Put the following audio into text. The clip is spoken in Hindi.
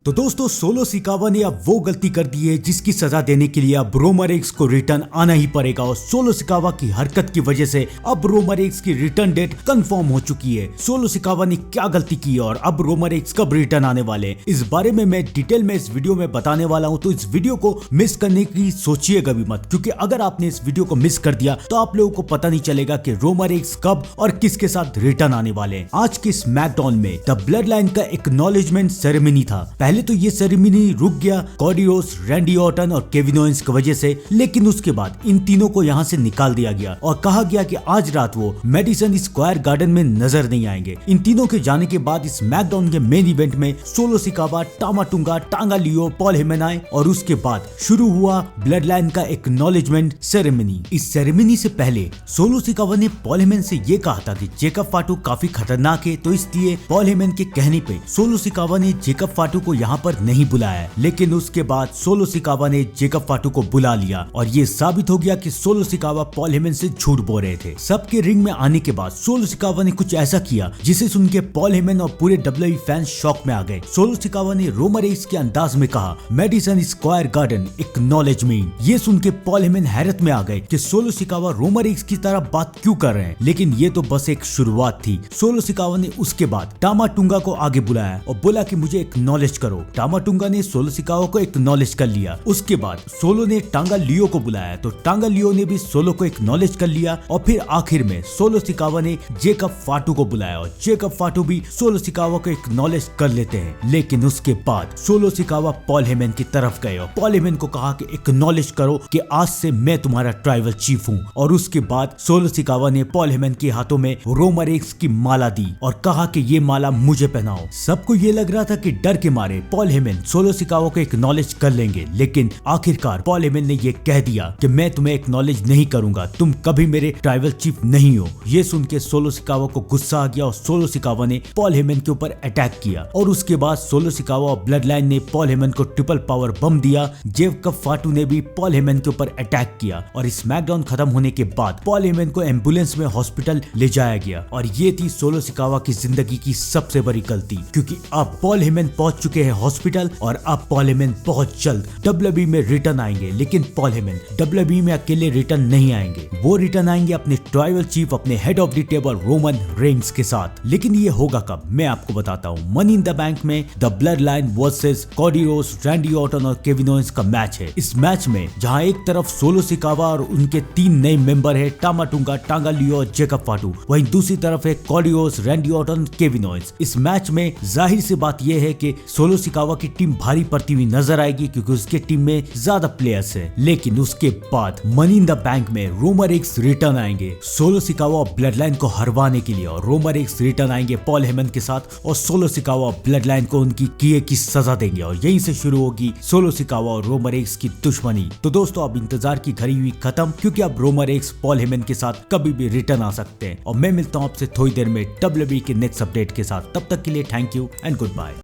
तो दोस्तों सोलो सिकावा ने अब वो गलती कर दी है जिसकी सजा देने के लिए अब रोमर एक्स को रिटर्न आना ही पड़ेगा और सोलो सिकावा की हरकत की वजह से अब रोमर एक्स की रिटर्न डेट कंफर्म हो चुकी है। सोलो सिकावा ने क्या गलती की है और अब रोमर एक्स कब रिटर्न आने वाले हैं, इस बारे में मैं डिटेल में इस वीडियो में बताने वाला हूं। तो इस वीडियो को मिस करने की सोचिएगा भी मत, क्योंकि अगर आपने इस वीडियो को मिस कर दिया तो आप लोगों को पता नहीं चलेगा कि रोमर एक्स कब और किसके साथ रिटर्न आने वाले हैं। आज के स्मैकडाउन में द ब्लड लाइन का एक्नॉलेजमेंट सेरेमनी था। पहले तो ये सेरेमनी रुक गया कॉडी रोड्स, रैंडी ऑर्टन और केविन ओवेंस की वजह से, लेकिन उसके बाद इन तीनों को यहाँ से निकाल दिया गया और कहा गया कि आज रात वो मेडिसन स्क्वायर गार्डन में नजर नहीं आएंगे। इन तीनों के जाने के बाद इस स्मैकडाउन के मेन इवेंट में सोलो सिकावा, टामा टुंगा, टांगा लियो, पॉल हेमन आए और उसके बाद शुरू हुआ ब्लड लाइन का एक्नॉलेजमेंट सेरेमनी। इस सेरेमनी से पहले सोलो सिकावा ने पॉल हेमन से ये कहा था कि जेकब फाटू काफी खतरनाक है, तो इसलिए पॉल हेमन के कहने पे सोलो सिकावा ने जेकब फाटू को यहाँ पर नहीं बुलाया। लेकिन उसके बाद सोलो सिकावा ने जेकब फाटू को बुला लिया और ये साबित हो गया कि सोलो सिकावा पॉल हेमन से झूठ बोल रहे थे। सबके रिंग में आने के बाद सोलो सिकावा ने कुछ ऐसा किया जिसे सुन के पॉल हेमन और पूरे डब्ल्यूडब्ल्यूई फैंस शॉक में आ गए। सोलो सिकावा ने रोमर एक्स के अंदाज में कहा, मेडिसन स्क्वायर गार्डन एक्नॉलेज मी। ये सुन के पॉल हेमन हैरत में आ गए कि सोलो सिकावा रोमर एक्स की तरह बात क्यों कर रहे हैं, लेकिन ये तो बस एक शुरुआत थी। सोलो सिकावा ने उसके बाद टामा टुंगा को आगे बुलाया और बोला कि मुझे एक्नॉलेज करो। टामा टुंगा ने सोलो सिकावा को एक्नॉलेज कर लिया। उसके बाद सोलो ने टांगा लियो को बुलाया तो टांगा लियो ने भी सोलो को एक्नॉलेज कर लिया और फिर आखिर में सोलो सिकावा ने जेकब फाटू को बुलाया और जेकब फाटू भी सोलो सिकावा को एक्नॉलेज कर लेते हैं। लेकिन उसके बाद सोलो सिकावा पॉल हेमन की तरफ गए और पॉल हेमन को कहा कि एक्नॉलेज करो कि आज से मैं तुम्हारा ट्राइबल चीफ हूँ। और उसके बाद सोलो सिकावा ने पॉल हेमन के हाथों में रोमर एक्स की माला दी और कहा कि ये माला मुझे पहनाओ। सबको ये लग रहा था कि डर के मारे पॉल हेमन सोलो सिकावा को एक्नॉलेज कर लेंगे, लेकिन आखिरकार पॉल हेमन ने ये कह दिया कि मैं तुम्हें एक्नॉलेज नहीं करूंगा, तुम कभी मेरे ट्राइबल चीफ नहीं हो। ये सुन के सोलो सिकावा को गुस्सा आ गया और सोलो सिकावा ने पॉल हेमन के ऊपर अटैक किया और उसके बाद सोलो सिकावा और ब्लड लाइन ने पॉल हेमन को ट्रिपल पावर बम दिया। जेकब फाटू ने भी पॉल हेमन के ऊपर अटैक किया और स्मैकडाउन खत्म होने के बाद पॉल हेमन को एम्बुलेंस में हॉस्पिटल ले जाया गया। और ये थी सोलो सिकावा की जिंदगी की सबसे बड़ी गलती, क्योंकि अब पॉल हेमन पहुंच चुके हैं हॉस्पिटल और अब पॉल हेमन बहुत जल्द डब्ल्यूडब्ल्यूई में रिटर्न आएंगे। लेकिन पॉल हेमन डब्ल्यूडब्ल्यूई में अकेले रिटर्न नहीं आएंगे, वो रिटर्न आएंगे अपने ट्राइबल चीफ, अपने head of the table Roman Reigns के साथ। लेकिन ये होगा कब, मैं आपको बताता हूँ। मनी इन द बैंक में the bloodline versus Cody Rhodes, Randy Orton और केविन ओवेंस का मैच है। इस मैच में जहाँ एक तरफ सोलो सिकावा और उनके 3 नए मेंबर है, टामा टुंगा, टांगा लियो और जेकब फाटू, वहीं दूसरी तरफ है Cody Rhodes, Randy Orton, Kevin Owens. इस मैच में जाहिर सी बात यह है कि सोलो सिकावा की टीम भारी पड़ती हुई नजर आएगी, क्योंकि उसके टीम में ज्यादा प्लेयर्स हैं। लेकिन उसके बाद मनी इन द बैंक में रोमर एक्स रिटर्न आएंगे सोलो सिकावा और ब्लड लाइन को हरवाने के लिए, और रोमर एक्स रिटर्न आएंगे पॉल हेमन के साथ और सोलो सिकावा और ब्लड लाइन को उनकी किए की सजा देंगे और यहीं से शुरू होगी सोलो सिकावा और रोमर एक्स की दुश्मनी। तो दोस्तों अब इंतजार की घड़ी हुई खत्म, क्योंकि अब रोमर एक्स पॉल हेमन के साथ कभी भी रिटर्न आ सकते हैं। और मैं मिलता हूँ आपसे थोड़ी देर में डब्ल्यूडब्ल्यूई के नेक्स्ट अपडेट के साथ। तब तक के लिए thank you and good bye.